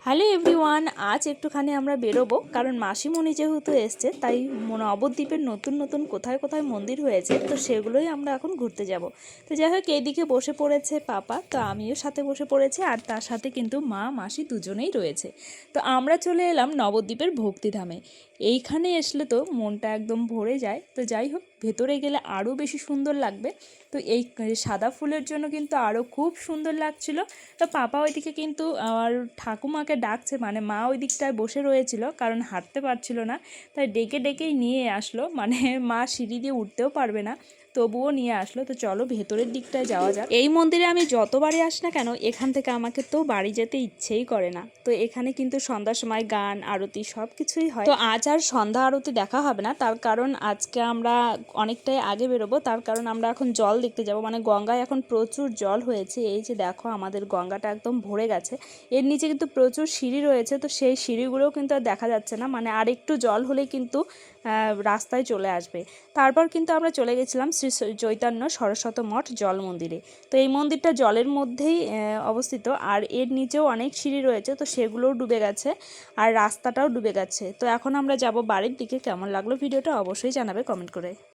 Hello everyone, আজ একটুখানি আমরা বেরোবো কারণ মাসিমণি যেহেতু এসছে তাই নবদ্বীপের নতুন নতুন কোথায় কোথায় মন্দির হয়েছে তো সেগুলোই আমরা এখন ঘুরতে যাব। তো যাই হোক, এইদিকে বসে পড়েছে পাপা, তো আমিও সাথে বসে পড়েছি আর তার সাথে কিন্তু মা মাসি দুজনেই রয়েছে। তো আমরা চলে এলাম নবদ্বীপের ভক্তিধামে। এইখানে আসলে তো মনটা একদম ভরে যায়। তো যাই হোক, ভেতরে গেলে আরও বেশি সুন্দর লাগবে। তো এই সাদা ফুলের জন্য কিন্তু আরও খুব সুন্দর লাগছিল। তো পাপা ওইদিকে কিন্তু আর ঠাকুমাকে ডাকছে, মানে মা ওই দিকটায় বসে রয়েছিল কারণ হাঁটতে পারছিল না, তাই ডেকে ডেকেই নিয়ে আসলো। মানে মা সিঁড়ি দিয়ে উঠতেও পারবে না, তবুও নিয়ে আসলো। তো চলো ভেতরের দিকটায় যাওয়া যাক। এই মন্দিরে আমি যতবারই আসি না কেন, এখান থেকে আমাকে তো বাড়ি যেতে ইচ্ছেই করে না। তো এখানে কিন্তু সন্ধ্যার সময় গান আরতি সব কিছুই হয়। তো আজ আর সন্ধ্যা আরতি দেখা হবে না, তার কারণ আজকে আমরা অনেকটাই আগে বেরোবো। তার কারণ আমরা এখন জল দেখতে যাব, মানে গঙ্গায় এখন প্রচুর জল হয়েছে। এই যে দেখো, আমাদের গঙ্গাটা একদম ভরে গেছে। এর নিচে কিন্তু প্রচুর সিঁড়ি রয়েছে, তো সেই সিঁড়িগুলোও কিন্তু আর দেখা যাচ্ছে না, মানে আর একটু জল হলেই কিন্তু রাস্তায় চলে আসবে। তারপর কিন্তু আমরা চলে গেছিলাম শ্রী চৈতন্য সরস্বত মঠ জল মন্দিরে। তো এই মন্দিরটা জলের মধ্যেই অবস্থিত, আর এর নিচেও অনেক সিঁড়ি রয়েছে, তো সেগুলোও ডুবে গেছে আর রাস্তাটাও ডুবে গেছে। তো এখন আমরা যাব বাড়ির দিকে। কেমন লাগলো ভিডিওটা অবশ্যই জানাবে কমেন্ট করে।